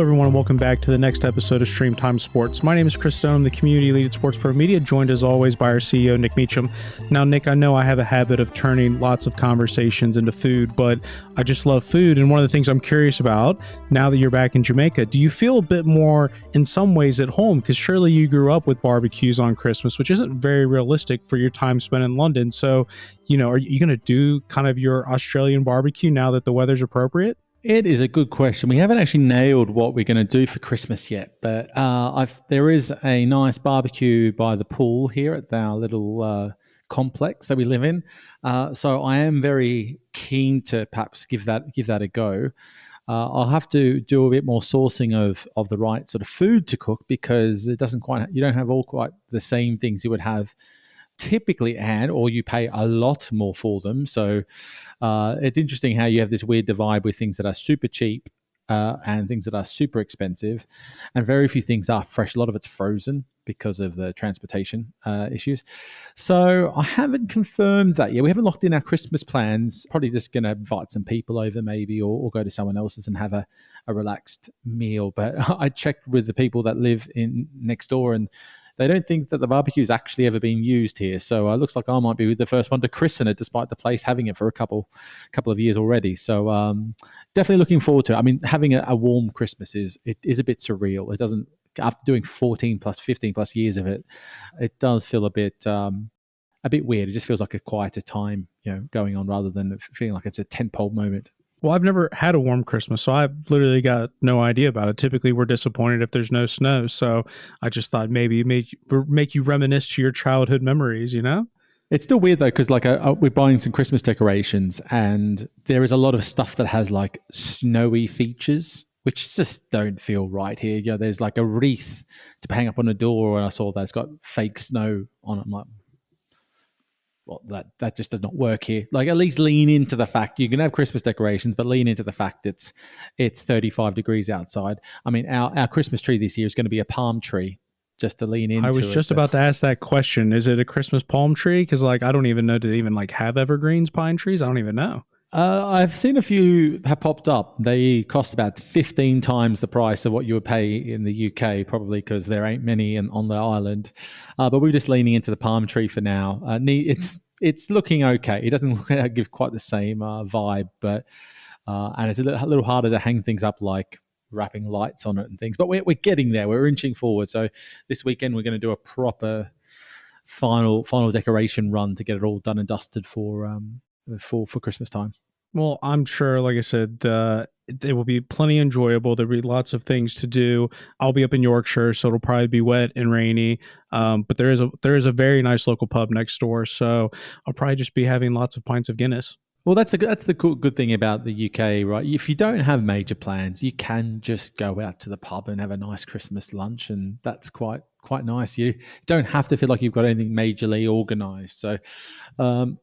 everyone, and welcome back to the next episode of StreamTime Sports. My name is Chris Stone, the community lead at Sports Pro Media, joined as always by our CEO, Nick Meacham. Now, Nick, I know I have a habit of turning lots of conversations into food, but I just love food. And one of the things I'm curious about, now that you're back in Jamaica, do you feel a bit more, in some ways, at home? Because surely you grew up with barbecues on Christmas, which isn't very realistic for your time spent in London. So, are you going to do kind of your Australian barbecue now that the weather's appropriate? It is a good question. We haven't actually nailed what we're going to do for Christmas yet, but there is a nice barbecue by the pool here at our little complex that we live in. So I am very keen to perhaps give that a go. I'll have to do a bit more sourcing of the right sort of food to cook, because you don't have all quite the same things you would have typically at hand, or you pay a lot more for them. So it's interesting how you have this weird divide with things that are super cheap and things that are super expensive, and very few things are fresh. A lot of it's frozen because of the transportation issues. So I haven't confirmed that yet. We haven't locked in our Christmas plans. Probably just going to invite some people over maybe, or go to someone else's and have a relaxed meal. But I checked with the people that live in next door, and they don't think that the barbecue is actually ever being used here. So it looks like I might be the first one to christen it, despite the place having it for a couple of years already. So definitely looking forward to it. I mean, having a warm Christmas is a bit surreal. It doesn't, after doing 14 plus 15 plus years of it, it does feel a bit weird. It just feels like a quieter time, going on, rather than feeling like it's a tentpole moment. Well, I've never had a warm Christmas, so I've literally got no idea about it. Typically, we're disappointed if there's no snow, so I just thought maybe make you reminisce to your childhood memories, It's still weird, though, because we're buying some Christmas decorations, and there is a lot of stuff that has like snowy features, which just don't feel right here. There's like a wreath to hang up on a door, and I saw that it's got fake snow on it. I'm like, well, that just does not work here. Like, at least lean into the fact you can have Christmas decorations, but lean into the fact it's 35 degrees outside. I mean, our Christmas tree this year is going to be a palm tree, just to lean into. I was just about to ask that question. Is it a Christmas palm tree? Because I don't even know, do they even have evergreens pine trees? I don't even know. I've seen a few have popped up. They cost about 15 times the price of what you would pay in the UK, probably because there ain't many on the island. But we're just leaning into the palm tree for now. It's looking okay. It doesn't give quite the same vibe, but and it's a little harder to hang things up, like wrapping lights on it and things. But we're getting there. We're inching forward. So this weekend we're going to do a proper final decoration run to get it all done and dusted for Christmas time. Well, I'm sure, like I said, it will be plenty enjoyable. There'll be lots of things to do. I'll be up in Yorkshire, so it'll probably be wet and rainy. But there is a very nice local pub next door, so I'll probably just be having lots of pints of Guinness. Well, that's the good thing about the UK, right? If you don't have major plans, you can just go out to the pub and have a nice Christmas lunch, and that's quite nice. You don't have to feel like you've got anything majorly organised. So,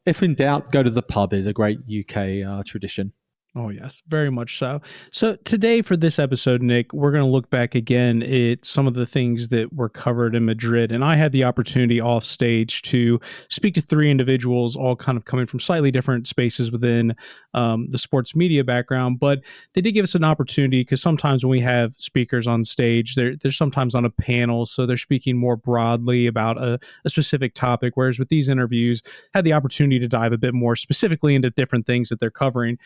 if in doubt, go to the pub is a great UK tradition. Oh, yes, very much so. So today for this episode, Nick, we're going to look back again at some of the things that were covered in Madrid. And I had the opportunity off stage to speak to three individuals, all kind of coming from slightly different spaces within the sports media background. But they did give us an opportunity, because sometimes when we have speakers on stage, they're sometimes on a panel. So they're speaking more broadly about a specific topic. Whereas with these interviews, had the opportunity to dive a bit more specifically into different things that they're covering.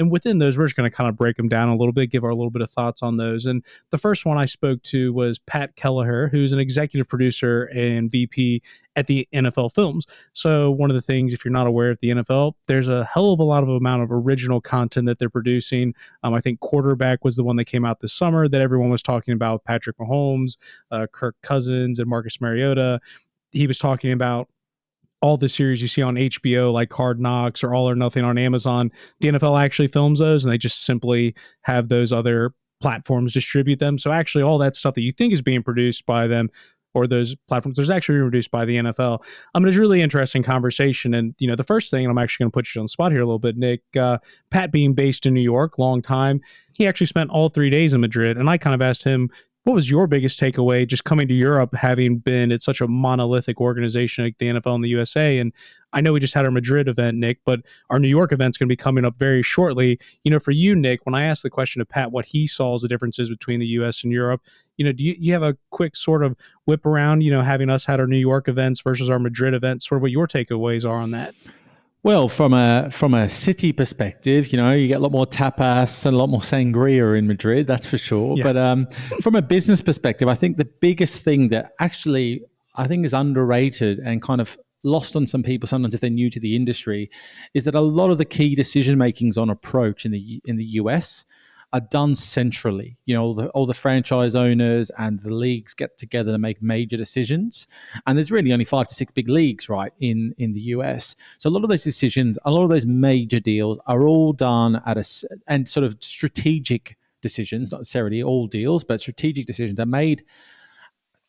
And within those, we're just going to kind of break them down a little bit, give our little bit of thoughts on those. And the first one I spoke to was Pat Kelleher, who's an executive producer and VP at the NFL Films. So one of the things, if you're not aware of the NFL, there's a hell of a lot of amount of original content that they're producing. I think Quarterback was the one that came out this summer that everyone was talking about, Patrick Mahomes, Kirk Cousins, and Marcus Mariota. He was talking about all the series you see on HBO, like Hard Knocks or All or Nothing on Amazon. The NFL actually films those, and they just simply have those other platforms distribute them. So actually all that stuff that you think is being produced by them or those platforms, there's actually being produced by the NFL. It's a really interesting conversation. And, the first thing, and I'm actually going to put you on the spot here a little bit, Nick, Pat being based in New York, long time, he actually spent all 3 days in Madrid. And I kind of asked him, what was your biggest takeaway just coming to Europe, having been at such a monolithic organization like the NFL and the USA? And I know we just had our Madrid event, Nick, but our New York event's going to be coming up very shortly. For you, Nick, when I asked the question to Pat what he saw as the differences between the US and Europe, do you have a quick sort of whip around, having us had our New York events versus our Madrid events, sort of what your takeaways are on that? Well, from a city perspective, you get a lot more tapas and a lot more sangria in Madrid, that's for sure. Yeah. But from a business perspective, I think the biggest thing that actually I think is underrated and kind of lost on some people sometimes if they're new to the industry is that a lot of the key decision makings on approach in the US are done centrally. All the franchise owners and the leagues get together to make major decisions, and there's really only 5 to 6 big leagues, right, in the US. So a lot of those decisions, a lot of those major deals are all done and sort of strategic decisions, not necessarily all deals, but strategic decisions are made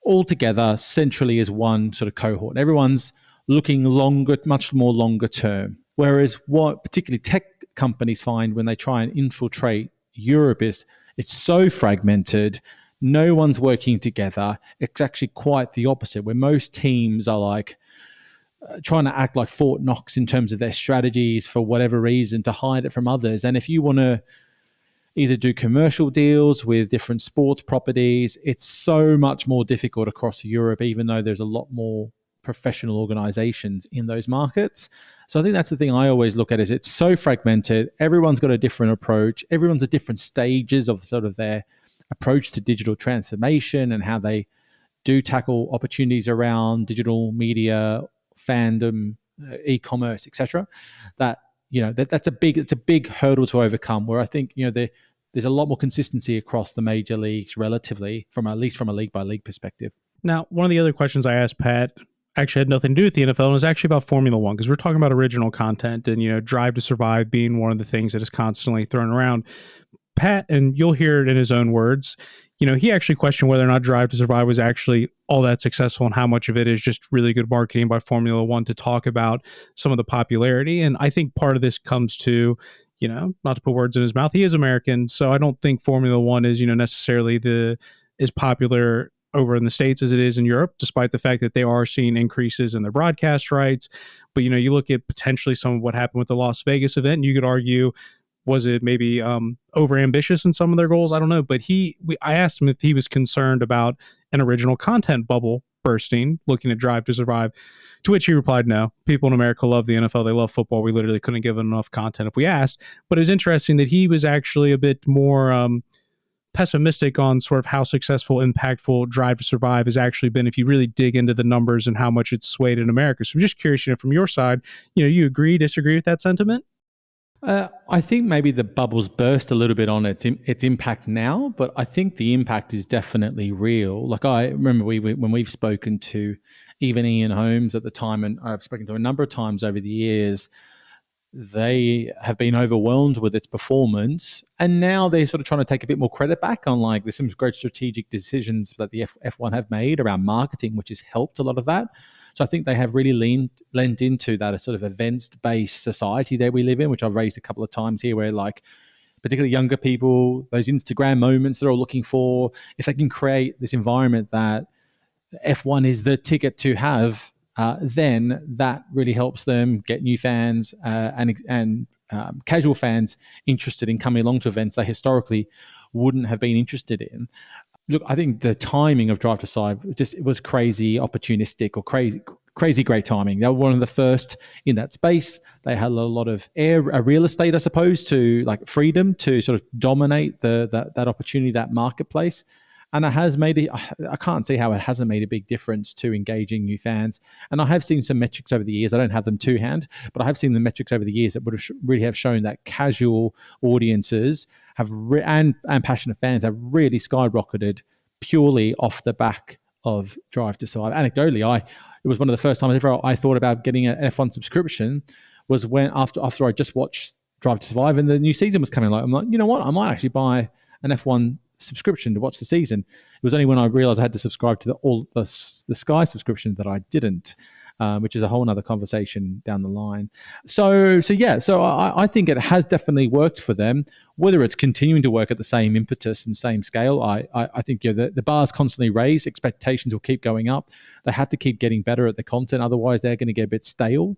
all together centrally as one sort of cohort. And everyone's looking longer, much more longer term. Whereas what particularly tech companies find when they try and infiltrate Europe is it's so fragmented. No one's working together. It's actually quite the opposite, where most teams are like trying to act like Fort Knox in terms of their strategies for whatever reason to hide it from others. And if you want to either do commercial deals with different sports properties, it's so much more difficult across Europe, even though there's a lot more professional organizations in those markets. So I think that's the thing I always look at is it's so fragmented. Everyone's got a different approach. Everyone's at different stages of sort of their approach to digital transformation and how they do tackle opportunities around digital media, fandom, e-commerce, etc. That's a big hurdle to overcome. Where I think there's a lot more consistency across the major leagues relatively, at least from a league by league perspective. Now, one of the other questions I asked Pat actually had nothing to do with the NFL and was actually about Formula One, because we're talking about original content and, Drive to Survive being one of the things that is constantly thrown around. Pat, and you'll hear it in his own words, he actually questioned whether or not Drive to Survive was actually all that successful and how much of it is just really good marketing by Formula One to talk about some of the popularity. And I think part of this comes to, not to put words in his mouth, he is American. So I don't think Formula One is, necessarily as popular over in the States as it is in Europe, despite the fact that they are seeing increases in their broadcast rights. But, you look at potentially some of what happened with the Las Vegas event, and you could argue, was it maybe over ambitious in some of their goals? I don't know. But I asked him if he was concerned about an original content bubble bursting, looking at Drive to Survive, to which he replied, no. People in America love the NFL. They love football. We literally couldn't give them enough content if we asked. But it was interesting that he was actually a bit more pessimistic on sort of how successful, impactful Drive to Survive has actually been if you really dig into the numbers and how much it's swayed in America. So I'm just curious, from your side, you agree, disagree with that sentiment? I think maybe the bubbles burst a little bit on its impact now, but I think the impact is definitely real. Like I remember when we've spoken to even Ian Holmes at the time, and I've spoken to a number of times over the years, they have been overwhelmed with its performance, and now they're sort of trying to take a bit more credit back on there's some great strategic decisions that the F1 have made around marketing, which has helped a lot of that. So I think they have really lent into that sort of events-based society that we live in, which I've raised a couple of times here, where particularly younger people, those Instagram moments they're all looking for, if they can create this environment that F1 is the ticket to have, then that really helps them get new fans and casual fans interested in coming along to events they historically wouldn't have been interested in. Look, I think the timing of Drive to Survive it was crazy opportunistic, or crazy great timing. They were one of the first in that space. They had a lot of real estate, I suppose, to freedom to sort of dominate that opportunity, that marketplace. And it has I can't see how it hasn't made a big difference to engaging new fans. And I have seen some metrics over the years. I don't have them to hand, but I have seen the metrics over the years that would have really have shown that casual audiences and passionate fans have really skyrocketed purely off the back of Drive to Survive. Anecdotally, it was one of the first times ever I thought about getting an F1 subscription was when after I just watched Drive to Survive and the new season was coming. I'm like, you know what? I might actually buy an F1 subscription to watch the season. It was only when I realized I had to subscribe to the Sky subscription that I didn't. which is a whole other conversation down the line. So I think it has definitely worked for them. Whether it's continuing to work at the same impetus and same scale, I think the bar's constantly raised. Expectations will keep going up. They have to keep getting better at the content, otherwise they're going to get a bit stale.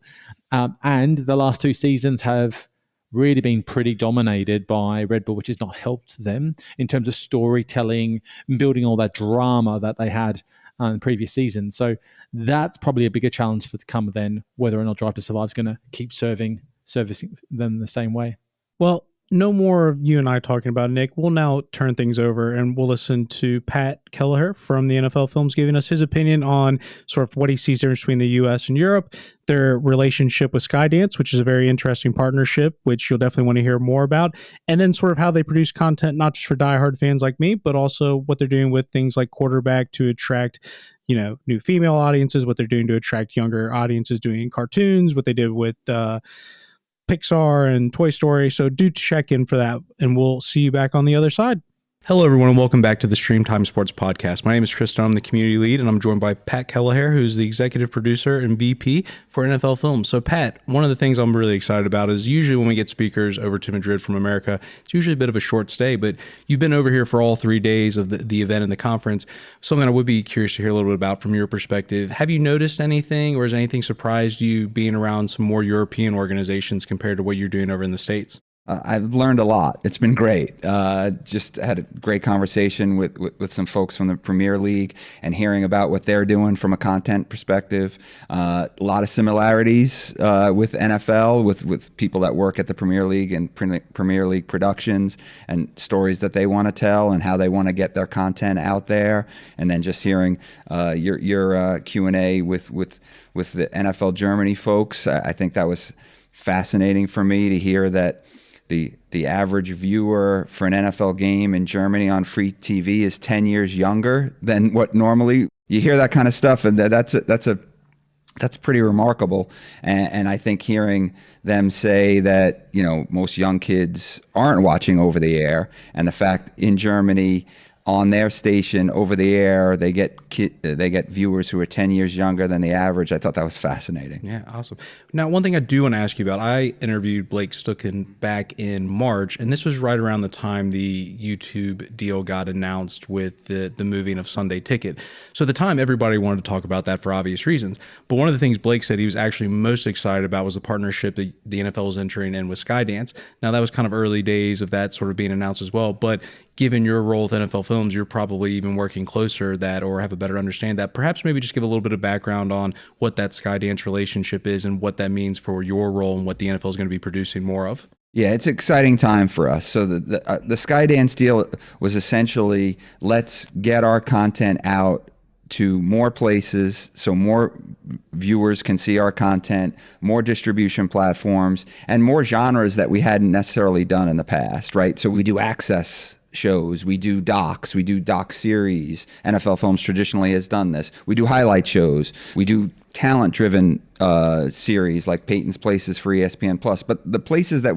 And the last 2 seasons have really been pretty dominated by Red Bull, which has not helped them in terms of storytelling and building all that drama that they had in previous seasons. So that's probably a bigger challenge for to come then, whether or not Drive to Survive is going to keep servicing them the same way. Well, no more of you and I talking about Nick. We'll now turn things over and we'll listen to Pat Kelleher from the NFL Films giving us his opinion on sort of what he sees there between the U.S. and Europe, their relationship with Skydance, which is a very interesting partnership, which you'll definitely want to hear more about, and then sort of how they produce content, not just for diehard fans like me, but also what they're doing with things like Quarterback to attract, new female audiences, what they're doing to attract younger audiences doing cartoons, what they did with Pixar and Toy Story. So do check in for that, and we'll see you back on the other side. Hello, everyone, and welcome back to the StreamTime Sports podcast. My name is Tristan. I'm the community lead, and I'm joined by Pat Kelleher, who's the executive producer and VP for NFL Films. So, Pat, one of the things I'm really excited about is usually when we get speakers over to Madrid from America, it's usually a bit of a short stay, but you've been over here for all 3 days of the event and the conference. Something I would be curious to hear a little bit about from your perspective. Have you noticed anything, or has anything surprised you being around some more European organizations compared to what you're doing over in the States? I've learned a lot. It's been great. Just had a great conversation with some folks from the Premier League and hearing about what they're doing from a content perspective. A lot of similarities with NFL, with people that work at the Premier League and Premier League productions and stories that they want to tell and how they want to get their content out there. And then just hearing your Q&A with the NFL Germany folks. I think that was fascinating for me to hear that the average viewer for an NFL game in Germany on free TV is 10 years younger than what normally you hear that kind of stuff, and that's pretty remarkable. And I think hearing them say that most young kids aren't watching over the air, and the fact in Germany on their station over the air they get viewers who are 10 years younger than the average. I thought that was fascinating. Yeah, awesome. Now, one thing I do want to ask you about, I interviewed Blake Stucken back in March, and this was right around the time the YouTube deal got announced with the moving of Sunday Ticket. So at the time, everybody wanted to talk about that for obvious reasons. But one of the things Blake said he was actually most excited about was the partnership that the NFL was entering in with Skydance. Now, that was kind of early days of that sort of being announced as well, but given your role with NFL Films, you're probably even working closer that or have a better understanding that. Perhaps maybe just give a little bit of background on what that Skydance relationship is and what that means for your role and what the NFL is going to be producing more of. Yeah, it's an exciting time for us. So the Skydance deal was essentially, let's get our content out to more places so more viewers can see our content, more distribution platforms, and more genres that we hadn't necessarily done in the past, right? So we do access shows, we do docs, we do doc series. NFL Films traditionally has done this. We do highlight shows, we do talent-driven series like Peyton's Places for ESPN Plus. But the places that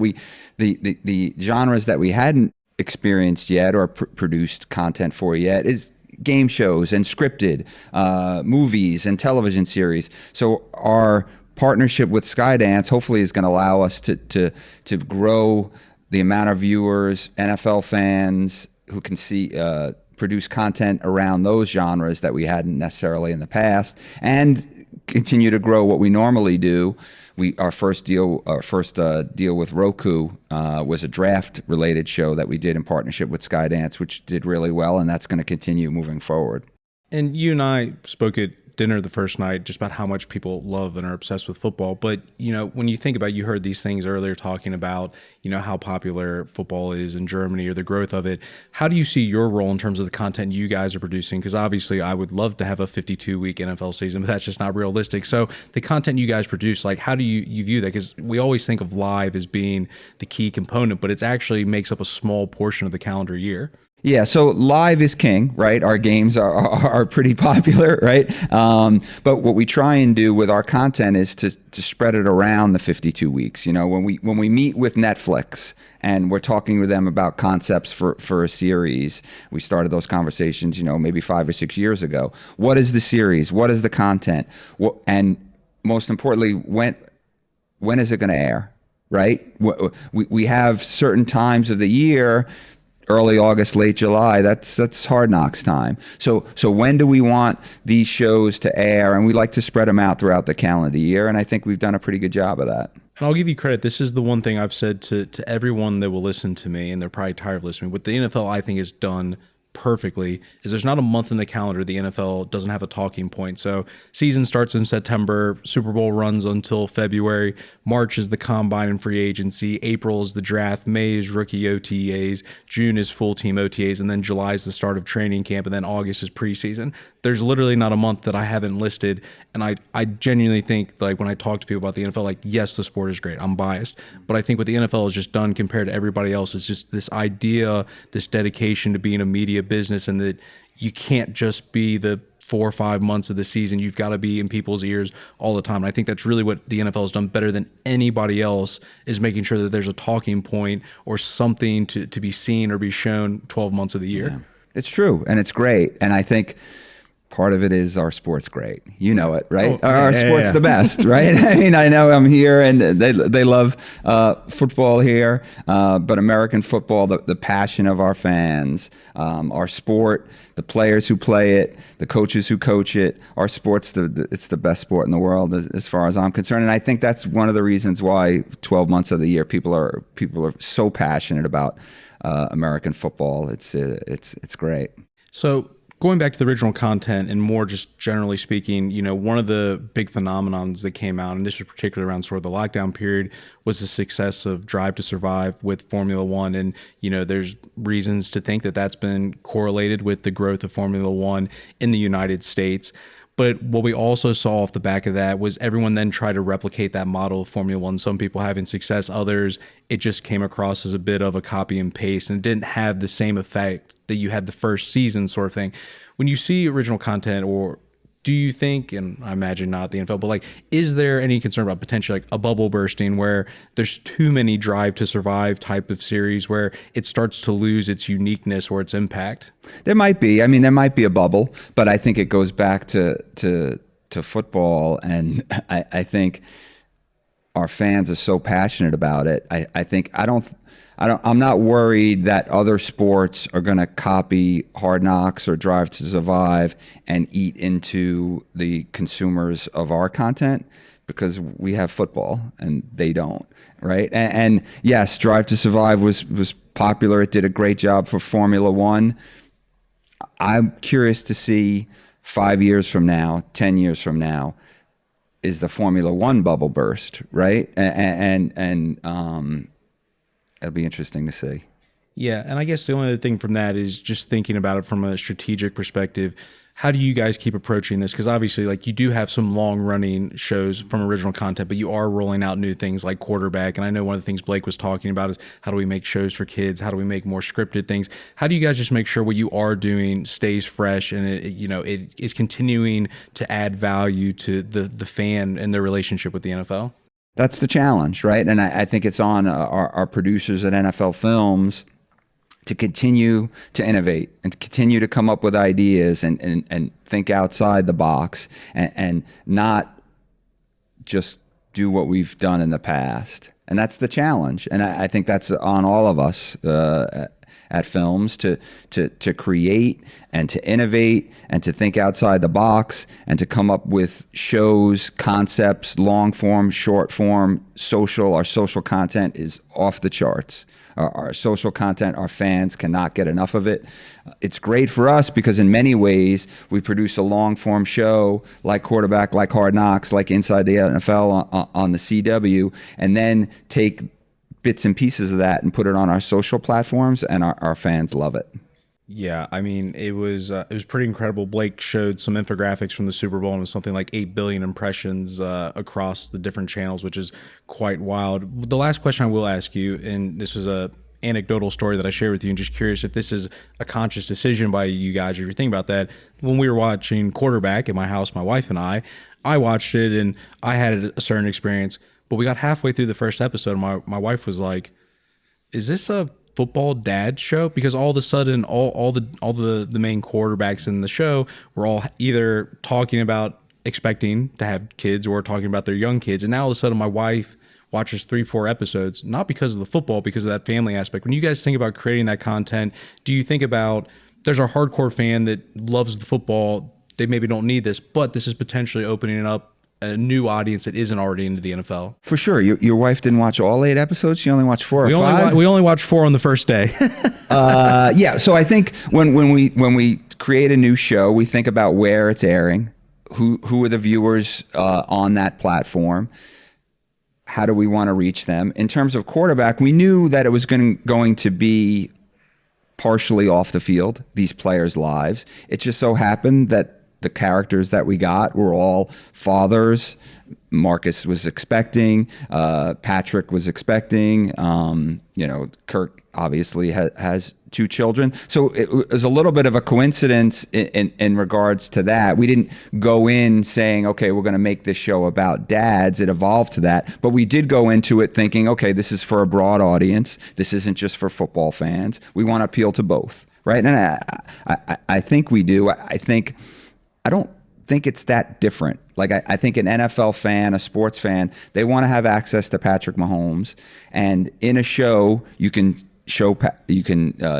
the genres that we hadn't experienced yet or produced content for yet is game shows and scripted movies and television series. So our partnership with Skydance hopefully is going to allow us to grow the amount of viewers, NFL fans who can see produce content around those genres that we hadn't necessarily in the past, and continue to grow what we normally do. Our first deal with Roku was a draft-related show that we did in partnership with Skydance, which did really well, and that's going to continue moving forward. And you and I spoke at dinner the first night just about how much people love and are obsessed with football. But, when you think about, you heard these things earlier talking about, how popular football is in Germany or the growth of it. How do you see your role in terms of the content you guys are producing? Because obviously I would love to have a 52-week NFL season, but that's just not realistic. So the content you guys produce, like, how do you view that? Because we always think of live as being the key component, but it actually makes up a small portion of the calendar year. Yeah, so live is king, right? Our games are pretty popular, right? But what we try and do with our content is to spread it around the 52 weeks. When we meet with Netflix and we're talking with them about concepts for a series, we started those conversations, maybe 5 or 6 years ago. What is the series? What is the content? And most importantly, when is it going to air, right? We have certain times of the year, early August, late July, that's Hard Knocks time. So when do we want these shows to air? And we like to spread them out throughout the calendar year, and I think we've done a pretty good job of that. And I'll give you credit. This is the one thing I've said to everyone that will listen to me, and they're probably tired of listening. What the NFL, I think, is done perfectly is there's not a month in the calendar the NFL doesn't have a talking point. So season starts in September, Super Bowl runs until February, March is the combine and free agency, April is the draft, May is rookie OTAs, June is full team OTAs, and then July is the start of training camp, and then August is preseason. There's literally not a month that I haven't listed, and I genuinely think, like, when I talk to people about the NFL, like, yes, the sport is great, I'm biased, but I think what the NFL has just done compared to everybody else is just this idea, this dedication to being a media business, and that you can't just be the 4 or 5 months of the season. You've got to be in people's ears all the time. And I think that's really what the NFL has done better than anybody else, is making sure that there's a talking point or something to be seen or be shown 12 months of the year. Yeah. It's true, and it's great. And I think part of it is our sport's great. You know it, right? Our sport's the best, right? I mean, I know I'm here, and they love football here, but American football, the passion of our fans, our sport, the players who play it, the coaches who coach it, our sport's it's the best sport in the world as far as I'm concerned. And I think that's one of the reasons why 12 months of the year people are so passionate about American football. It's great. So going back to the original content and more just generally speaking, you know, one of the big phenomenons that came out, and this was particularly around sort of the lockdown period, was the success of Drive to Survive with Formula One. And, you know, there's reasons to think that that's been correlated with the growth of Formula One in the United States. But what we also saw off the back of that was everyone then tried to replicate that model of Formula One. Some people having success, others, it just came across as a bit of a copy and paste, and it didn't have the same effect that you had the first season sort of thing. When you see original content, or do you think, and I imagine not the NFL, but like, is there any concern about potentially like a bubble bursting where there's too many Drive to Survive type of series where it starts to lose its uniqueness or its impact? There might be. I mean, there might be a bubble, but I think it goes back to football, and I think our fans are so passionate about it. I'm not worried that other sports are going to copy Hard Knocks or Drive to Survive and eat into the consumers of our content, because we have football and they don't, right? And yes, Drive to Survive was popular. It did a great job for Formula One. I'm curious to see 5 years from now, 10 years from now, is the Formula One bubble burst, right? And it'll be interesting to see. Yeah, and I guess the only other thing from that is just thinking about it from a strategic perspective. How do you guys keep approaching this? Because obviously, like, you do have some long-running shows from original content, but you are rolling out new things like Quarterback. And I know one of the things Blake was talking about is how do we make shows for kids? How do we make more scripted things? How do you guys just make sure what you are doing stays fresh and it is continuing to add value to the fan and their relationship with the NFL? That's the challenge, right? And I think it's on our producers at NFL Films to continue to innovate and to continue to come up with ideas and think outside the box and not just do what we've done in the past. And that's the challenge. And I think that's on all of us at Films to create and to innovate and to think outside the box and to come up with shows, concepts, long form, short form, social. Our social content is off the charts. Our social content, our fans cannot get enough of it. It's great for us because in many ways we produce a long form show like Quarterback, like Hard Knocks, like Inside the NFL on the CW, and then take bits and pieces of that and put it on our social platforms, and our fans love it. Yeah, I mean, it was pretty incredible. Blake showed some infographics from the Super Bowl, and it was something like 8 billion impressions across the different channels, which is quite wild. The last question I will ask you, and this was a anecdotal story that I shared with you, and just curious if this is a conscious decision by you guys, or if you're thinking about that. When we were watching Quarterback at my house, my wife and I watched it, and I had a certain experience, but we got halfway through the first episode, and my wife was like, "Is this a football dad show?" Because all of a sudden all the main quarterbacks in the show were all either talking about expecting to have kids or talking about their young kids. And now all of a sudden my wife watches 3-4 episodes, not because of the football, because of that family aspect. When you guys think about creating that content, do you think about there's a hardcore fan that loves the football, they maybe don't need this, but this is potentially opening up a new audience that isn't already into the NFL? For sure. Your wife didn't watch all 8 episodes. She only watched 4 or 5. We only watched 4 on the first day. Yeah. So I think when we create a new show, we think about where it's airing, who are the viewers on that platform, how do we want to reach them. In terms of quarterback, we knew that it was going to be partially off the field, these players' lives. It just so happened that the characters that we got were all fathers. Marcus was expecting, Patrick was expecting, Kirk obviously has 2 children. So it was a little bit of a coincidence in regards to that. We didn't go in saying, okay, we're going to make this show about dads. It evolved to that. But we did go into it thinking, okay, this is for a broad audience. This isn't just for football fans. We want to appeal to both, right? And I think we do. I don't think it's that different. Like I think an NFL fan, a sports fan, they want to have access to Patrick Mahomes, and in a show you can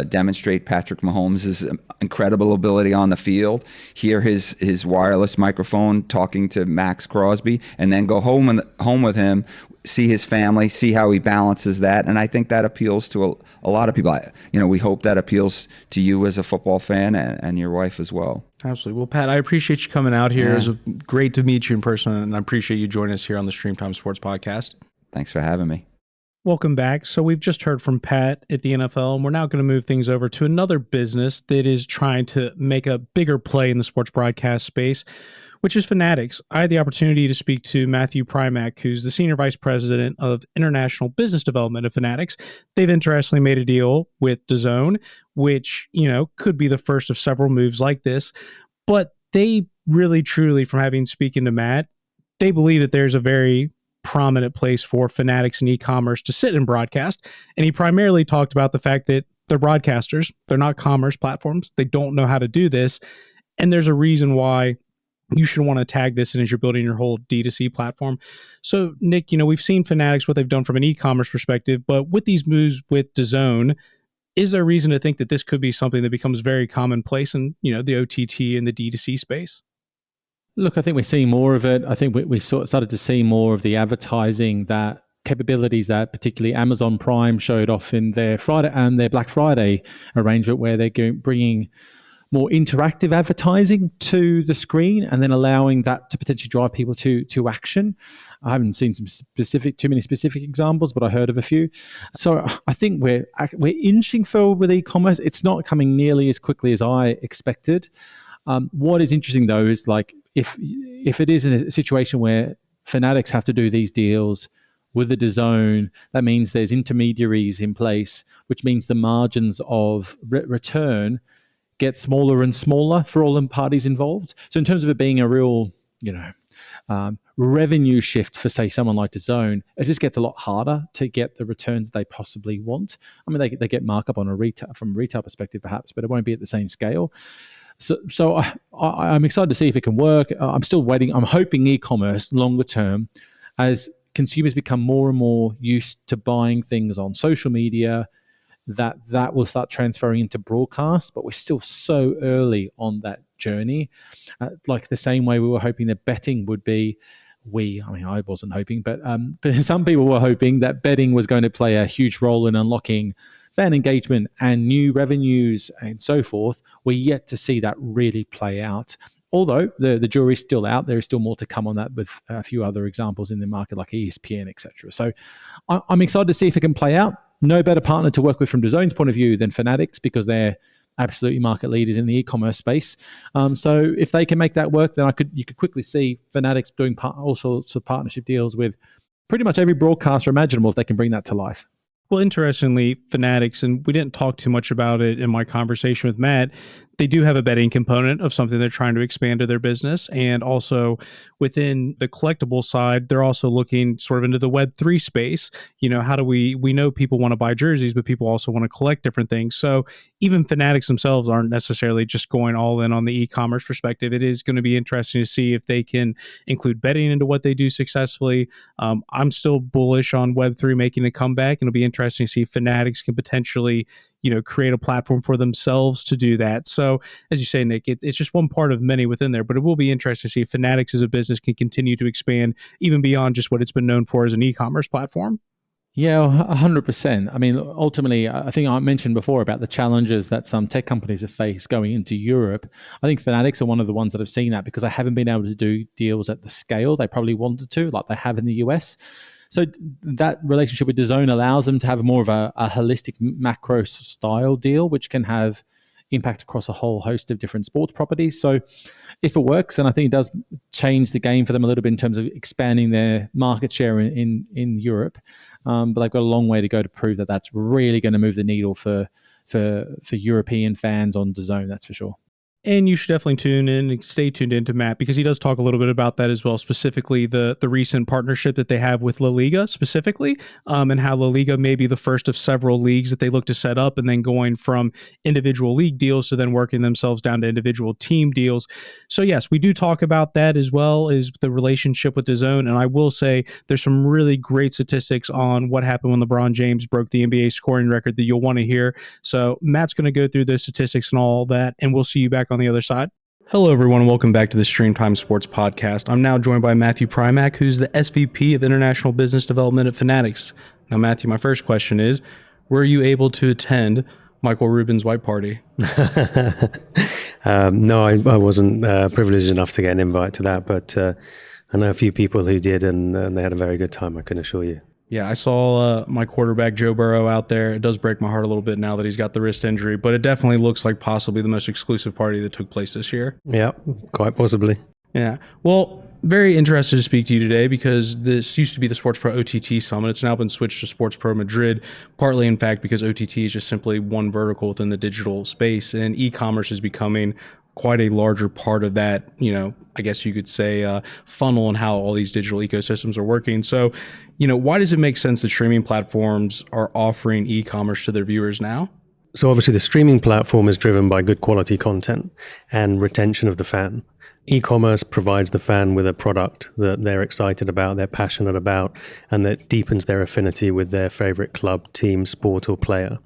demonstrate Patrick Mahomes' incredible ability on the field, hear his wireless microphone talking to Max Crosby, and then go home with him, see his family, see how he balances that. And I think that appeals to a lot of people. We hope that appeals to you as a football fan and your wife as well. Absolutely. Well, Pat, I appreciate you coming out here. Yeah. It was great to meet you in person, and I appreciate you joining us here on the StreamTime Sports podcast. Thanks for having me. Welcome back. So we've just heard from Pat at the NFL, and we're now going to move things over to another business that is trying to make a bigger play in the sports broadcast space, which is Fanatics. I had the opportunity to speak to Matthew Primack, who's the Senior Vice President of International Business Development of Fanatics. They've interestingly made a deal with DAZN, which, could be the first of several moves like this. But they really, truly, from having spoken to Matt, they believe that there's a very prominent place for Fanatics and e-commerce to sit in broadcast. And he primarily talked about the fact that they're broadcasters. They're not commerce platforms. They don't know how to do this. And there's a reason why you should want to tag this in as you're building your whole D2C platform. So, Nick, we've seen Fanatics, what they've done from an e-commerce perspective, but with these moves with DAZN, is there a reason to think that this could be something that becomes very commonplace in, the OTT and the D2C space? Look, I think we're seeing more of it. I think we started to see more of the advertising that capabilities that particularly Amazon Prime showed off in their Friday and their Black Friday arrangement, where they're bringing more interactive advertising to the screen and then allowing that to potentially drive people to action. I haven't seen too many specific examples, but I heard of a few. So I think we're inching forward with e-commerce. It's not coming nearly as quickly as I expected. What is interesting though is like if it is in a situation where Fanatics have to do these deals with the DAZN, that means there's intermediaries in place, which means the margins of return get smaller and smaller for all the parties involved. So in terms of it being a real, revenue shift for, say, someone like DAZN, it just gets a lot harder to get the returns they possibly want. I mean, they get markup on from a retail perspective, perhaps, but it won't be at the same scale. So I'm excited to see if it can work. I'm still waiting. I'm hoping e-commerce longer term, as consumers become more and more used to buying things on social media, that will start transferring into broadcast, but we're still so early on that journey. Like the same way we were hoping that betting would be, I wasn't hoping, but some people were hoping that betting was going to play a huge role in unlocking fan engagement and new revenues and so forth. We're yet to see that really play out. Although the jury's still out, there is still more to come on that with a few other examples in the market like ESPN, etc. So I'm excited to see if it can play out. No better partner to work with from DAZN's point of view than Fanatics, because they're absolutely market leaders in the e-commerce space. So if they can make that work, then you could quickly see Fanatics doing all sorts of partnership deals with pretty much every broadcaster imaginable if they can bring that to life. Well, interestingly, Fanatics, and we didn't talk too much about it in my conversation with Matt, they do have a betting component of something they're trying to expand to their business. And also within the collectible side, they're also looking sort of into the Web3 space. How do we know people want to buy jerseys, but people also want to collect different things. So even Fanatics themselves aren't necessarily just going all in on the e-commerce perspective. It is going to be interesting to see if they can include betting into what they do successfully. I'm still bullish on Web3 making a comeback, and it'll be interesting to see if Fanatics can potentially create a platform for themselves to do that. So as you say, Nick, it's just one part of many within there, but it will be interesting to see if Fanatics as a business can continue to expand even beyond just what it's been known for as an e-commerce platform. Yeah, 100%. I mean, ultimately, I think I mentioned before about the challenges that some tech companies have faced going into Europe. I think Fanatics are one of the ones that have seen that because they haven't been able to do deals at the scale they probably wanted to, like they have in the US. So that relationship with DAZN allows them to have more of a holistic macro style deal, which can have impact across a whole host of different sports properties. So if it works, and I think it does change the game for them a little bit in terms of expanding their market share in Europe, but they've got a long way to go to prove that that's really going to move the needle for European fans on DAZN, that's for sure. And you should definitely tune in and stay tuned into Matt, because he does talk a little bit about that as well, specifically the recent partnership that they have with La Liga specifically, and how La Liga may be the first of several leagues that they look to set up, and then going from individual league deals to then working themselves down to individual team deals. So yes, we do talk about that as well as the relationship with DAZN. And I will say there's some really great statistics on what happened when LeBron James broke the NBA scoring record that you'll want to hear. So Matt's going to go through those statistics and all that, and we'll see you back on the other side. Hello, everyone. Welcome back to the StreamTime Sports podcast. I'm now joined by Matthew Primack, who's the SVP of International Business Development at Fanatics. Now, Matthew, my first question is, were you able to attend Michael Rubin's white party? No, I wasn't privileged enough to get an invite to that, but I know a few people who did, and they had a very good time, I can assure you. Yeah, I saw my quarterback, Joe Burrow, out there. It does break my heart a little bit now that he's got the wrist injury, but it definitely looks like possibly the most exclusive party that took place this year. Yeah, quite possibly. Yeah. Well, very interested to speak to you today because this used to be the Sports Pro OTT Summit. It's now been switched to Sports Pro Madrid, partly, in fact, because OTT is just simply one vertical within the digital space, and e-commerce is becoming quite a larger part of that, I guess you could say, funnel and how all these digital ecosystems are working. So, why does it make sense that streaming platforms are offering e-commerce to their viewers now? So obviously the streaming platform is driven by good quality content and retention of the fan. E-commerce provides the fan with a product that they're excited about, they're passionate about, and that deepens their affinity with their favorite club, team, sport, or player.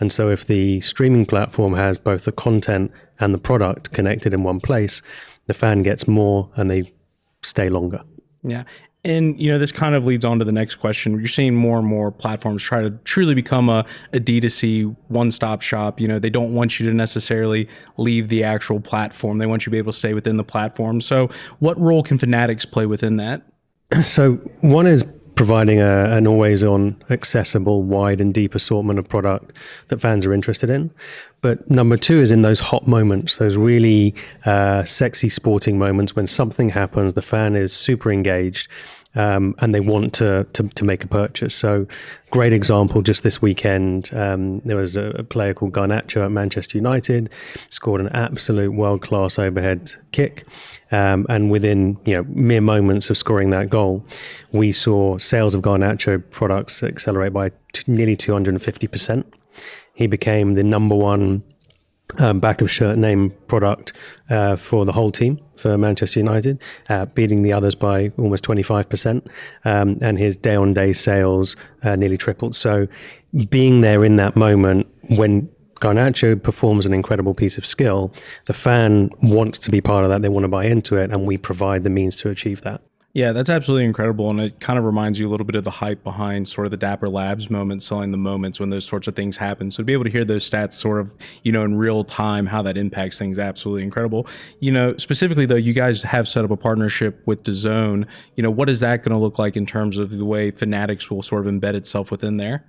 And so if the streaming platform has both the content and the product connected in one place, the fan gets more and they stay longer. Yeah. And, this kind of leads on to the next question. You're seeing more and more platforms try to truly become a D2C one-stop shop. They don't want you to necessarily leave the actual platform. They want you to be able to stay within the platform. So what role can Fanatics play within that? So one is providing an always-on, accessible, wide and deep assortment of product that fans are interested in. But number two is in those hot moments, those really sexy sporting moments when something happens, the fan is super engaged, and they want to make a purchase. So great example, just this weekend, there was a player called Garnacho at Manchester United, scored an absolute world-class overhead kick. And within mere moments of scoring that goal, we saw sales of Garnacho products accelerate by nearly 250%. He became the number one back of shirt name product for the whole team for Manchester United, beating the others by almost 25%. And his day-on-day sales nearly tripled. So being there in that moment when Garnacho performs an incredible piece of skill, the fan wants to be part of that. They want to buy into it, and we provide the means to achieve that. Yeah, that's absolutely incredible. And it kind of reminds you a little bit of the hype behind sort of the Dapper Labs moment, selling the moments when those sorts of things happen. So to be able to hear those stats sort of, in real time, how that impacts things, absolutely incredible. Specifically though, you guys have set up a partnership with DAZN. What is that going to look like in terms of the way Fanatics will sort of embed itself within there?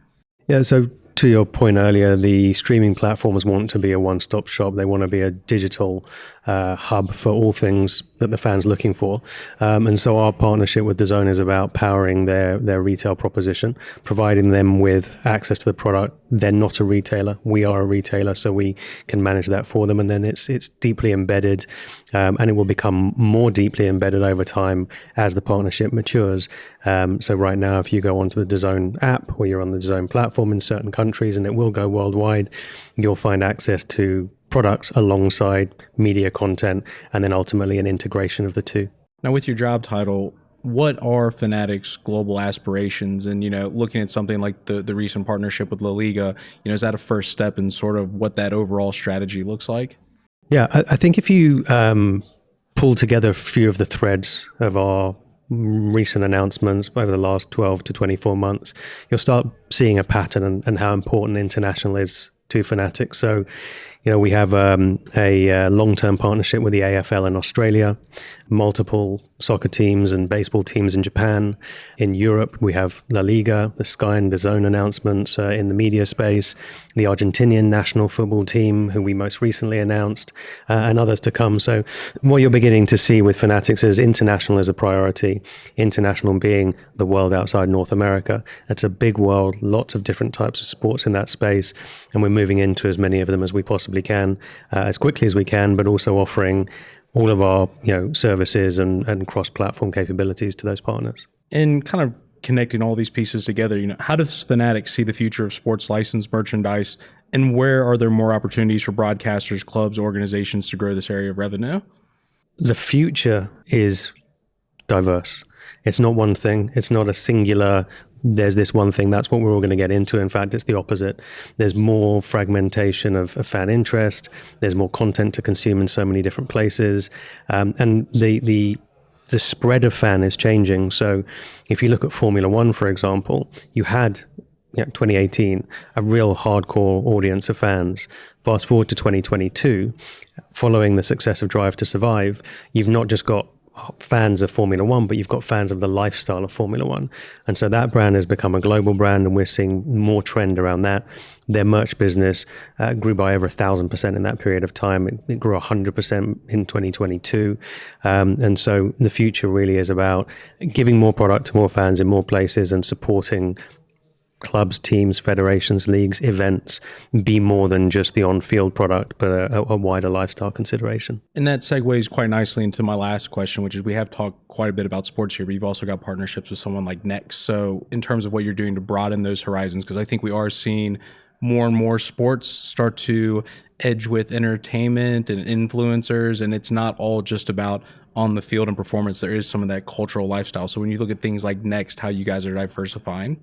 Yeah, so to your point earlier, the streaming platforms want to be a one-stop shop. They want to be a digital hub for all things that the fan's looking for. And so our partnership with DAZN is about powering their retail proposition, providing them with access to the product. They're not a retailer. We are a retailer, so we can manage that for them. And then it's deeply embedded, and it will become more deeply embedded over time as the partnership matures. So right now, if you go onto the DAZN app or you're on the DAZN platform in certain countries, and it will go worldwide, you'll find access to products alongside media content, and then ultimately an integration of the two. Now, with your job title, what are Fanatics' global aspirations? And, looking at something like the recent partnership with La Liga, is that a first step in sort of what that overall strategy looks like? Yeah, I think if you pull together a few of the threads of our recent announcements over the last 12 to 24 months, you'll start seeing a pattern and how important international is to Fanatics. So, we have a long-term partnership with the AFL in Australia, multiple soccer teams and baseball teams in Japan. In Europe, we have La Liga, the Sky and DAZN announcements in the media space, the Argentinian national football team, who we most recently announced, and others to come. So what you're beginning to see with Fanatics is international as a priority, international being the world outside North America. It's a big world, lots of different types of sports in that space, and we're moving into as many of them as we possibly can, as quickly as we can, but also offering all of our services and cross-platform capabilities to those partners. And kind of connecting all these pieces together, how does Fanatics see the future of sports licensed merchandise, and where are there more opportunities for broadcasters, clubs, organizations to grow this area of revenue? The future is diverse. It's not one thing. It's not a singular, there's this one thing, that's what we're all going to get into. In fact, it's the opposite. There's more fragmentation of fan interest. There's more content to consume in so many different places. And the spread of fan is changing. So if you look at Formula One, for example, you had 2018, a real hardcore audience of fans. Fast forward to 2022, following the success of Drive to Survive, you've not just got fans of Formula One, but you've got fans of the lifestyle of Formula One. And so that brand has become a global brand, and we're seeing more trend around that. Their merch business grew by over 1,000% in that period of time. It grew 100% in 2022. And so the future really is about giving more product to more fans in more places and supporting clubs, teams, federations, leagues, events be more than just the on-field product, but a wider lifestyle consideration. And that segues quite nicely into my last question, which is we have talked quite a bit about sports here, but you've also got partnerships with someone like Next. So in terms of what you're doing to broaden those horizons, because I think we are seeing more and more sports start to edge with entertainment and influencers, and it's not all just about on the field and performance. There is some of that cultural lifestyle. So when you look at things like Next, how you guys are diversifying.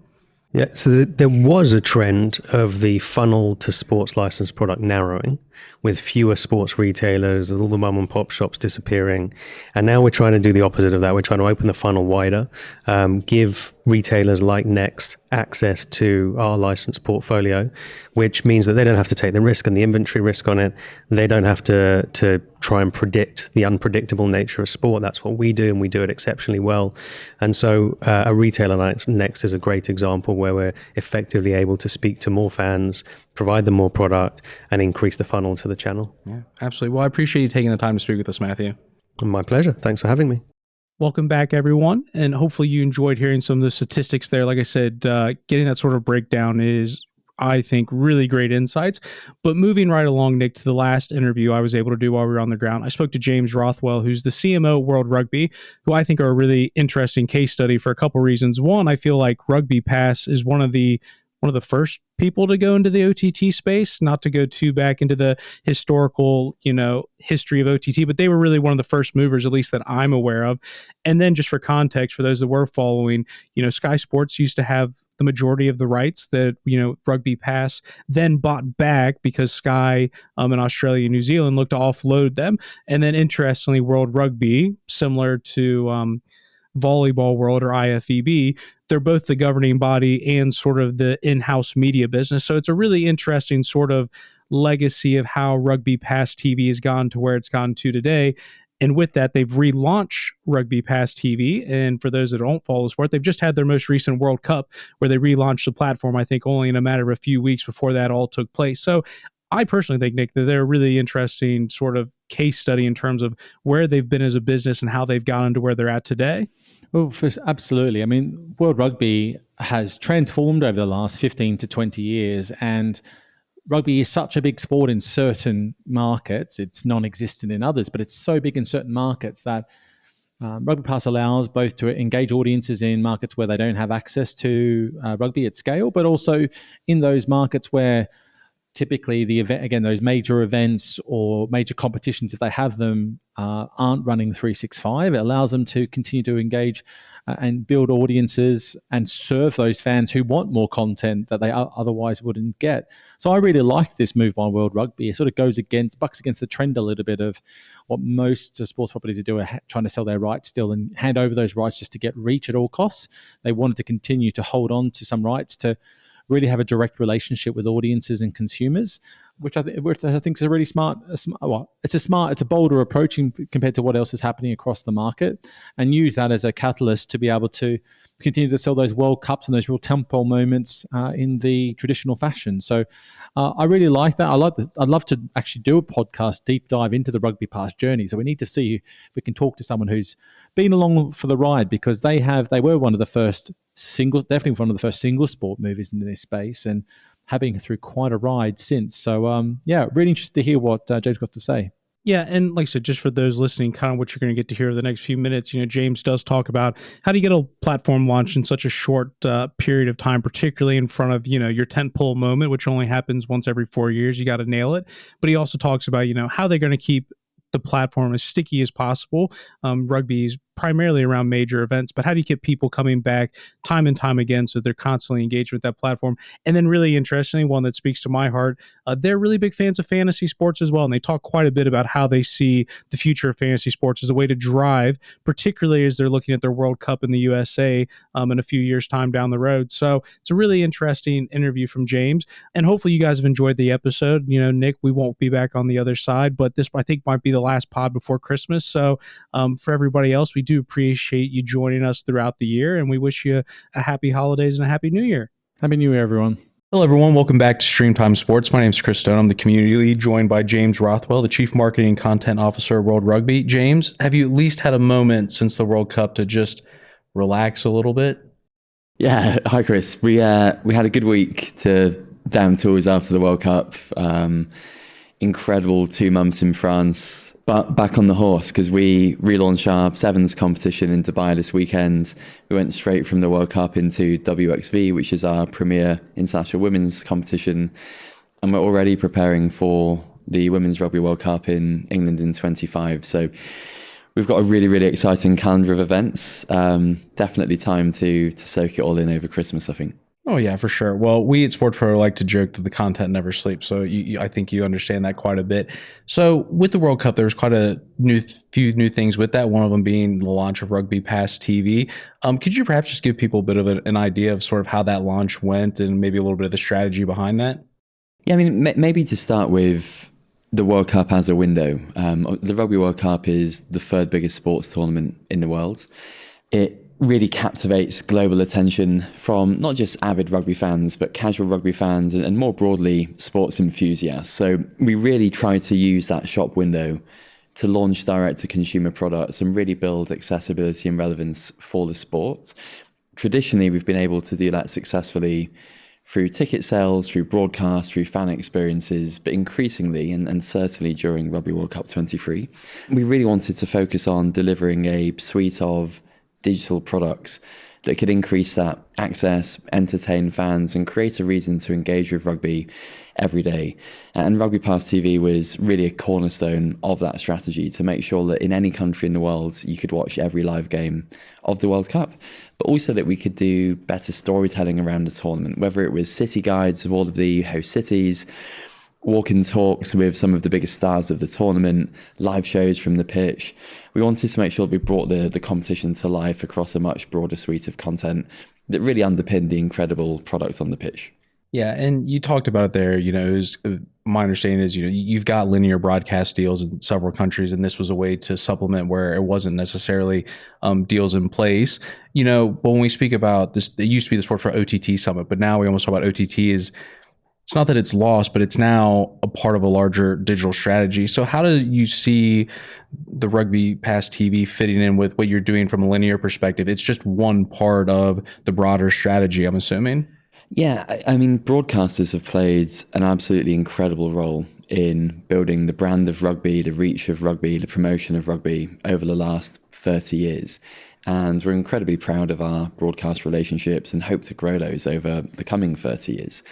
Yeah, so there was a trend of the funnel to sports licensed product narrowing, with fewer sports retailers, with all the mom and pop shops disappearing. And now we're trying to do the opposite of that. We're trying to open the funnel wider, give retailers like Next access to our licensed portfolio, which means that they don't have to take the risk and the inventory risk on it. They don't have to try and predict the unpredictable nature of sport. That's what we do, and we do it exceptionally well. And so a retailer like Next is a great example where we're effectively able to speak to more fans, provide them more product, and increase the funnel to the channel. Yeah, absolutely. Well, I appreciate you taking the time to speak with us, Matthew. My pleasure. Thanks for having me. Welcome back, everyone. And hopefully you enjoyed hearing some of the statistics there. Like I said, getting that sort of breakdown is, I think, really great insights. But moving right along, Nick, to the last interview I was able to do while we were on the ground, I spoke to James Rothwell, who's the CMO at World Rugby, who I think are a really interesting case study for a couple reasons. One, I feel like Rugby Pass is one of the first people to go into the OTT space, not to go too back into the historical, history of OTT, but they were really one of the first movers, at least that I'm aware of. And then just for context, for those that were following, Sky Sports used to have the majority of the rights that, Rugby Pass then bought back because Sky in Australia and New Zealand looked to offload them. And then interestingly, World Rugby, similar to Volleyball World or IFEB, they're both the governing body and sort of the in-house media business. So it's a really interesting sort of legacy of how Rugby Pass TV has gone to where it's gone to today. And with that, they've relaunched Rugby Pass TV. And for those that don't follow sport, they've just had their most recent World Cup where they relaunched the platform, I think only in a matter of a few weeks before that all took place. So I personally think, Nick, that they're a really interesting sort of case study in terms of where they've been as a business and how they've gotten to where they're at today. Well, absolutely. I mean, World Rugby has transformed over the last 15 to 20 years, and rugby is such a big sport in certain markets. It's non-existent in others, but it's so big in certain markets that Rugby Pass allows both to engage audiences in markets where they don't have access to rugby at scale, but also in those markets where typically the event, again, those major events or major competitions, if they have them, aren't running 365. It allows them to continue to engage and build audiences and serve those fans who want more content that they otherwise wouldn't get. So I really like this move by World Rugby. It sort of bucks against the trend a little bit of what most sports properties do, are trying to sell their rights still and hand over those rights just to get reach at all costs. They wanted to continue to hold on to some rights to really have a direct relationship with audiences and consumers, which I think is a really smart. It's a bolder approach compared to what else is happening across the market, and use that as a catalyst to be able to continue to sell those World Cups and those real tentpole moments in the traditional fashion. So I really like that. I'd love to actually do a podcast deep dive into the Rugby Pass journey. So we need to see if we can talk to someone who's been along for the ride, because they were one of the first definitely one of the first single sport movies in this space, and have been through quite a ride since. So yeah, really interested to hear what James got to say. Yeah, and like I said, just for those listening, kind of what you're going to get to hear over the next few minutes, James does talk about how do you get a platform launched in such a short period of time, particularly in front of, your tentpole moment, which only happens once every 4 years. You got to nail it. But he also talks about, how they're going to keep the platform as sticky as possible. Rugby is primarily around major events, but how do you get people coming back time and time again so they're constantly engaged with that platform? And then really interestingly, one that speaks to my heart, they're really big fans of fantasy sports as well, and they talk quite a bit about how they see the future of fantasy sports as a way to drive, particularly as they're looking at their World Cup in the USA in a few years' time down the road. So it's a really interesting interview from James, and hopefully you guys have enjoyed the episode. Nick, we won't be back on the other side, but this, I think, might be the last pod before Christmas. So for everybody else, we do appreciate you joining us throughout the year, and we wish you a happy holidays and a happy new year. Happy New Year, everyone. Hello, everyone. Welcome back to StreamTime Sports. My name is Chris Stone. I'm the community lead, joined by James Rothwell, the Chief Marketing and Content Officer of World Rugby. James, have you at least had a moment since the World Cup to just relax a little bit? Yeah. Hi, Chris. We had a good week to down tools after the World Cup. Incredible 2 months in France. But back on the horse, because we relaunched our Sevens competition in Dubai this weekend. We went straight from the World Cup into WXV, which is our premier international women's competition. And we're already preparing for the Women's Rugby World Cup in England in 25. So we've got a really, really exciting calendar of events. Definitely time to soak it all in over Christmas, I think. Oh, yeah, for sure. Well, we at Sports Pro like to joke that the content never sleeps. So I think you understand that quite a bit. So with the World Cup, there was quite a few new things with that, one of them being the launch of Rugby Pass TV. Could you perhaps just give people a bit of an idea of sort of how that launch went and maybe a little bit of the strategy behind that? Yeah, I mean, maybe to start with the World Cup as a window. The Rugby World Cup is the third biggest sports tournament in the world. It really captivates global attention from not just avid rugby fans, but casual rugby fans and more broadly sports enthusiasts. So we really try to use that shop window to launch direct-to-consumer products and really build accessibility and relevance for the sport. Traditionally, we've been able to do that successfully through ticket sales, through broadcast, through fan experiences, but increasingly, and certainly during Rugby World Cup 23, we really wanted to focus on delivering a suite of digital products that could increase that access, entertain fans, and create a reason to engage with rugby every day. And Rugby Pass TV was really a cornerstone of that strategy to make sure that in any country in the world, you could watch every live game of the World Cup, but also that we could do better storytelling around the tournament, whether it was city guides of all of the host cities, walk-in talks with some of the biggest stars of the tournament, live shows from the pitch. We wanted to make sure we brought the competition to life across a much broader suite of content that really underpinned the incredible products on the pitch. Yeah, and you talked about it there. My understanding is, you've got linear broadcast deals in several countries, and this was a way to supplement where it wasn't necessarily deals in place. But when we speak about this, it used to be the Sport for OTT Summit, but now we almost talk about OTT as it's not that it's lost, but it's now a part of a larger digital strategy. So how do you see the Rugby Pass TV fitting in with what you're doing from a linear perspective? It's just one part of the broader strategy, I'm assuming. Yeah, I mean, broadcasters have played an absolutely incredible role in building the brand of rugby, the reach of rugby, the promotion of rugby over the last 30 years. And we're incredibly proud of our broadcast relationships and hope to grow those over the coming 30 years.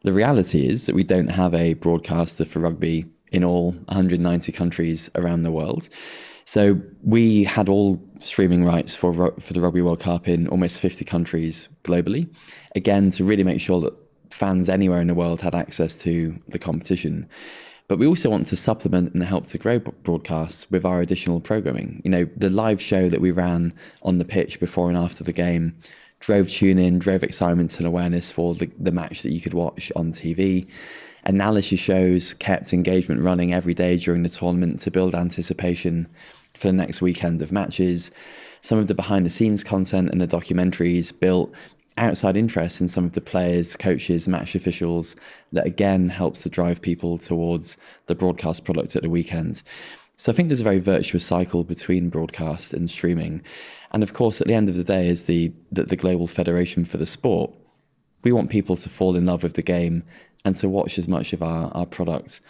The reality is that we don't have a broadcaster for rugby in all 190 countries around the world. So we had all streaming rights for the Rugby World Cup in almost 50 countries globally, again, to really make sure that fans anywhere in the world had access to the competition. But we also want to supplement and help to grow broadcasts with our additional programming. You know, the live show that we ran on the pitch before and after the game drove tune-in, drove excitement and awareness for the match that you could watch on TV. Analysis shows kept engagement running every day during the tournament to build anticipation for the next weekend of matches. Some of the behind-the-scenes content and the documentaries built outside interest in some of the players, coaches, match officials that again helps to drive people towards the broadcast product at the weekend. So I think there's a very virtuous cycle between broadcast and streaming. And of course, at the end of the day, as the global federation for the sport, we want people to fall in love with the game and to watch as much of our product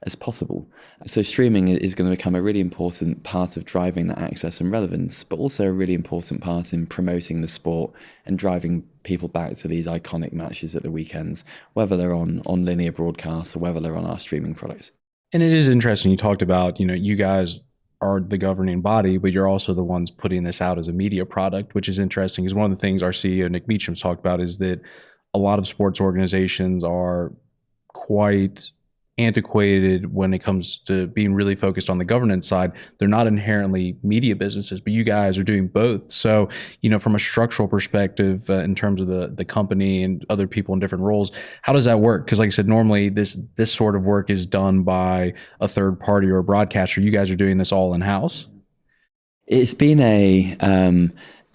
as possible. So streaming is going to become a really important part of driving that access and relevance, but also a really important part in promoting the sport and driving people back to these iconic matches at the weekends, whether they're on linear broadcasts or whether they're on our streaming products. And it is interesting. You talked about, you guys are the governing body, but you're also the ones putting this out as a media product, which is interesting because one of the things our CEO, Nick Meacham's talked about is that a lot of sports organizations are quite antiquated when it comes to being really focused on the governance side. They're not inherently media businesses, but you guys are doing both. So, from a structural perspective, in terms of the company and other people in different roles, how does that work? Because like I said, normally this sort of work is done by a third party or a broadcaster. You guys are doing this all in-house? It's been a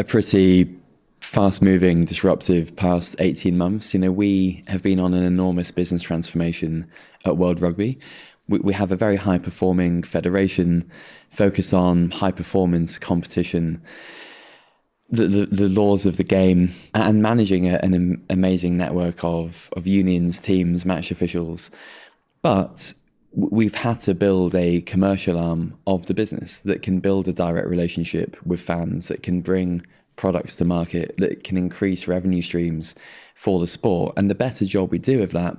pretty fast-moving, disruptive past 18 months. We have been on an enormous business transformation at World Rugby. We have a very high-performing federation focused on high-performance competition, the laws of the game, and managing an amazing network of unions, teams, match officials. But we've had to build a commercial arm of the business that can build a direct relationship with fans, that can bring products to market, that can increase revenue streams for the sport. And the better job we do of that,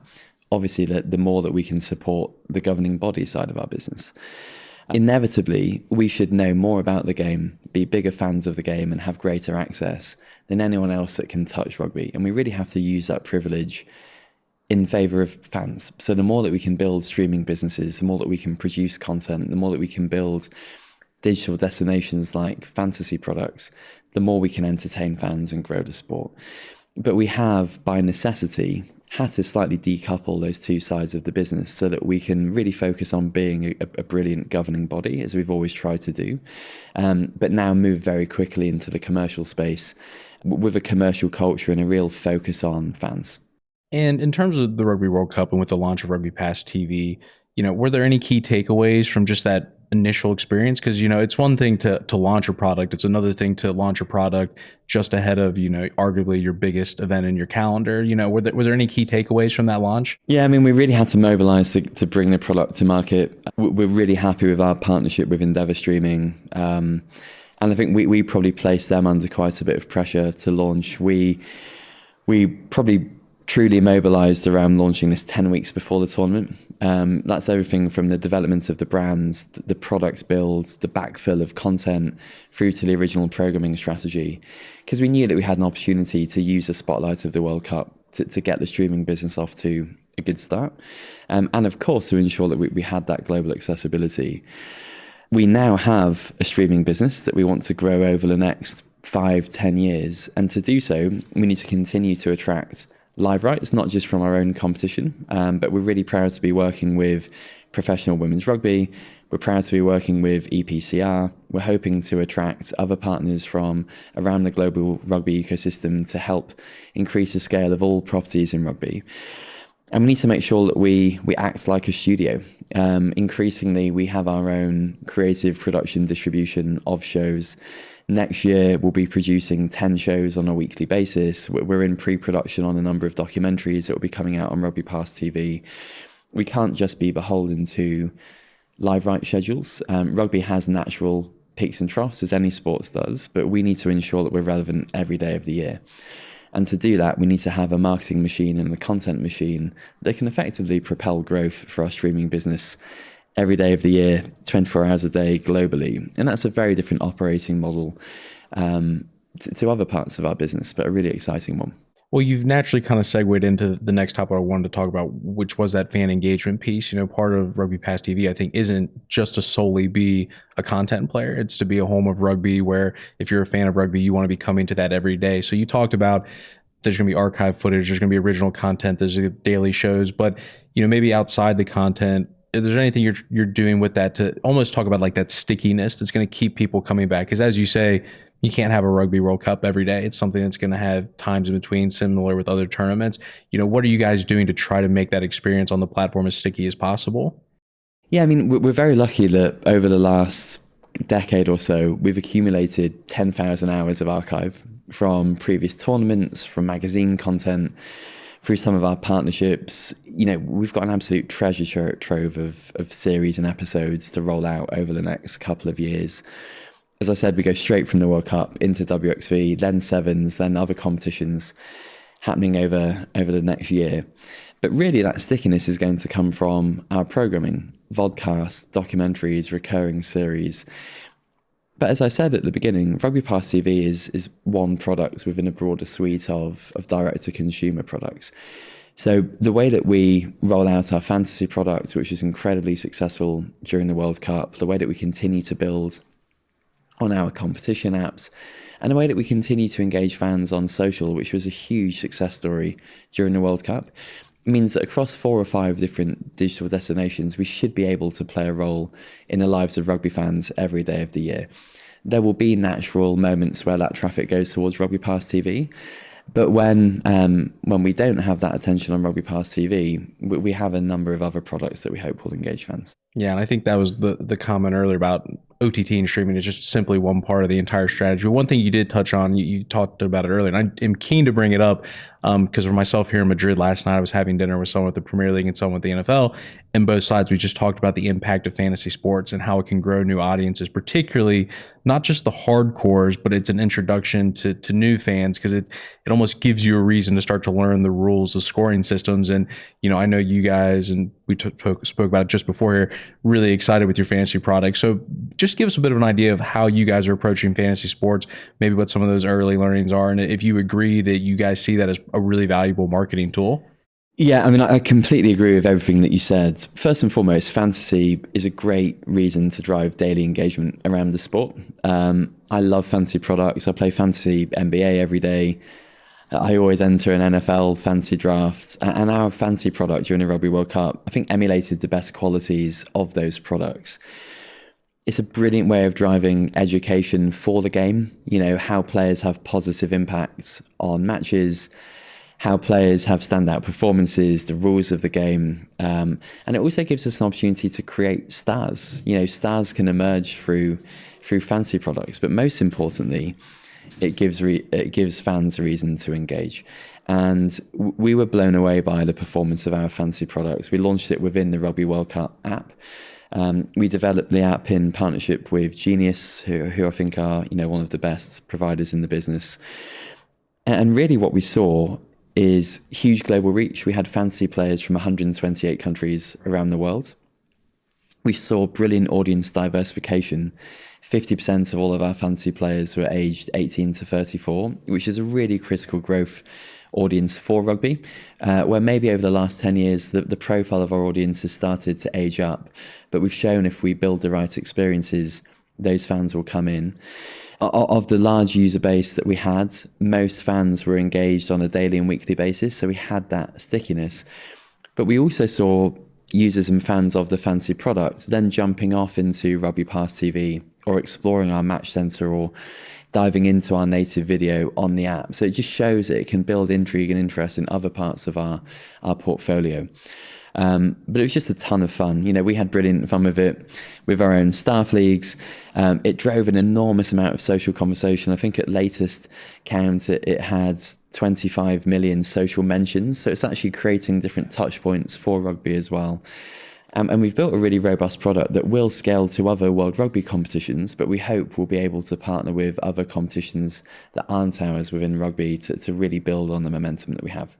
obviously, the more that we can support the governing body side of our business. Inevitably, we should know more about the game, be bigger fans of the game, and have greater access than anyone else that can touch rugby. And we really have to use that privilege in favor of fans. So the more that we can build streaming businesses, the more that we can produce content, the more that we can build digital destinations like fantasy products, the more we can entertain fans and grow the sport. But we have, by necessity, had to slightly decouple those two sides of the business so that we can really focus on being a brilliant governing body, as we've always tried to do, but now move very quickly into the commercial space with a commercial culture and a real focus on fans. And in terms of the Rugby World Cup and with the launch of Rugby Pass TV, were there any key takeaways from just that initial experience? Because, it's one thing to launch a product. It's another thing to launch a product just ahead of, arguably your biggest event in your calendar. Were there any key takeaways from that launch? Yeah, I mean, we really had to mobilize to bring the product to market. We're really happy with our partnership with Endeavour Streaming. And I think we probably placed them under quite a bit of pressure to launch. We probably truly mobilized around launching this 10 weeks before the tournament. That's everything from the development of the brands, the products build, the backfill of content, through to the original programming strategy. Because we knew that we had an opportunity to use the spotlight of the World Cup to get the streaming business off to a good start. And of course, to ensure that we had that global accessibility. We now have a streaming business that we want to grow over the next 5-10 years. And to do so, we need to continue to attract live rights, not just from our own competition, but we're really proud to be working with professional women's rugby. We're proud to be working with EPCR. We're hoping to attract other partners from around the global rugby ecosystem to help increase the scale of all properties in rugby. And we need to make sure that we act like a studio. Increasingly, we have our own creative production distribution of shows. Next year, we'll be producing 10 shows on a weekly basis. We're in pre-production on a number of documentaries that will be coming out on Rugby Pass TV. We can't just be beholden to live right schedules. Rugby has natural peaks and troughs, as any sports does, but we need to ensure that we're relevant every day of the year. And to do that, we need to have a marketing machine and a content machine that can effectively propel growth for our streaming business every day of the year, 24 hours a day, globally. And that's a very different operating model to other parts of our business, but a really exciting one. Well, you've naturally kind of segued into the next topic I wanted to talk about, which was that fan engagement piece. You know, part of Rugby Pass TV, I think, isn't just to solely be a content player. It's to be a home of rugby where if you're a fan of rugby, you want to be coming to that every day. So you talked about there's going to be archive footage, there's going to be original content, there's daily shows, but, you know, maybe outside the content, if there's anything you're doing with that to almost talk about like that stickiness that's going to keep people coming back. Because as you say, you can't have a Rugby World Cup every day. It's something that's going to have times in between, similar with other tournaments. You know, what are you guys doing to try to make that experience on the platform as sticky as possible? Yeah, I mean, we're very lucky that over the last decade or so, we've accumulated 10,000 hours of archive from previous tournaments, from magazine content, through some of our partnerships. You know, we've got an absolute treasure trove of series and episodes to roll out over the next couple of years. As I said, we go straight from the World Cup into WXV, then Sevens, then other competitions happening over the next year. But really that stickiness is going to come from our programming, vodcasts, documentaries, recurring series. But as I said at the beginning, Rugby Pass TV is one product within a broader suite of direct-to-consumer products. So the way that we roll out our fantasy product, which was incredibly successful during the World Cup, the way that we continue to build on our competition apps, and the way that we continue to engage fans on social, which was a huge success story during the World Cup, means that across 4 or 5 different digital destinations, we should be able to play a role in the lives of rugby fans every day of the year. There will be natural moments where that traffic goes towards Rugby Pass TV, but when we don't have that attention on Rugby Pass TV, we have a number of other products that we hope will engage fans. Yeah, and I think that was the comment earlier about OTT and streaming is just simply one part of the entire strategy. One thing you did touch on, you talked about it earlier, and I am keen to bring it up because for myself here in Madrid last night, I was having dinner with someone with the Premier League and someone with the NFL, and both sides, we just talked about the impact of fantasy sports and how it can grow new audiences, particularly not just the hardcores, but it's an introduction to new fans because it almost gives you a reason to start to learn the rules, the scoring systems. And, you know, I know you guys, and we spoke about it just before here, really excited with your fantasy product. So just give us a bit of an idea of how you guys are approaching fantasy sports, maybe what some of those early learnings are, and if you agree that you guys see that as a really valuable marketing tool. Yeah, I mean, I completely agree with everything that you said. First and foremost, fantasy is a great reason to drive daily engagement around the sport. I love fantasy products. I play fantasy NBA every day. I always enter an NFL fantasy draft, and our fantasy product during the Rugby World Cup, I think, emulated the best qualities of those products. It's a brilliant way of driving education for the game, you know, how players have positive impacts on matches, how players have standout performances, the rules of the game. And it also gives us an opportunity to create stars. You know, stars can emerge through fantasy products, but most importantly, it gives fans a reason to engage. And we were blown away by the performance of our fantasy products. We launched it within the Rugby World Cup app. We developed the app in partnership with Genius, who I think are, you know, one of the best providers in the business. And really what we saw is huge global reach. We had fantasy players from 128 countries around the world. We saw brilliant audience diversification. 50% of all of our fantasy players were aged 18 to 34, which is a really critical growth audience for rugby, where maybe over the last 10 years, the profile of our audience has started to age up. But we've shown if we build the right experiences, those fans will come in. Of the large user base that we had, most fans were engaged on a daily and weekly basis, so we had that stickiness. But we also saw users and fans of the fantasy product then jumping off into Rugby Pass TV or exploring our Match Centre or diving into our native video on the app. So it just shows that it can build intrigue and interest in other parts of our portfolio. But it was just a ton of fun. We had brilliant fun with it, with our own staff leagues. It drove an enormous amount of social conversation. I think at latest count, it had 25 million social mentions. So it's actually creating different touch points for rugby as well. And we've built a really robust product that will scale to other World Rugby competitions, but we hope we'll be able to partner with other competitions that aren't ours within rugby to really build on the momentum that we have.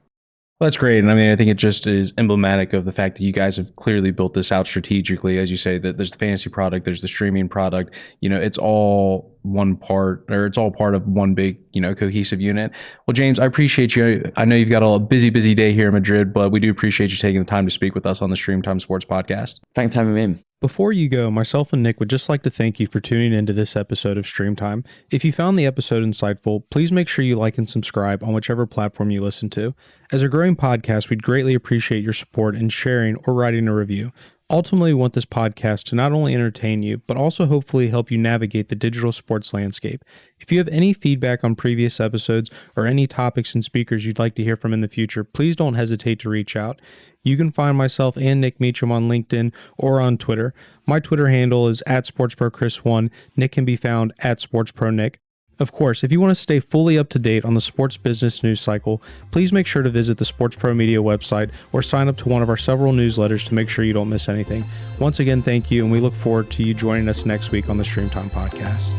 Well, that's great. And I mean, I think it just is emblematic of the fact that you guys have clearly built this out strategically. As you say, that there's the fantasy product, there's the streaming product, it's all one part, or it's all part of one big, cohesive unit. Well, James, I appreciate you. I know you've got a busy day here in Madrid, but we do appreciate you taking the time to speak with us on the StreamTime Sports podcast. Thanks for having me in. Before you go, myself and Nick would just like to thank you for tuning into this episode of StreamTime. If you found the episode insightful, please make sure you like and subscribe on whichever platform you listen to. As a growing podcast, we'd greatly appreciate your support in sharing or writing a review. Ultimately, we want this podcast to not only entertain you, but also hopefully help you navigate the digital sports landscape. If you have any feedback on previous episodes or any topics and speakers you'd like to hear from in the future, please don't hesitate to reach out. You can find myself and Nick Meacham on LinkedIn or on Twitter. My Twitter handle is @SportsProChris1. Nick can be found @SportsProNick. Of course, if you want to stay fully up to date on the sports business news cycle, please make sure to visit the Sports Pro Media website or sign up to one of our several newsletters to make sure you don't miss anything. Once again, thank you, and we look forward to you joining us next week on the StreamTime podcast.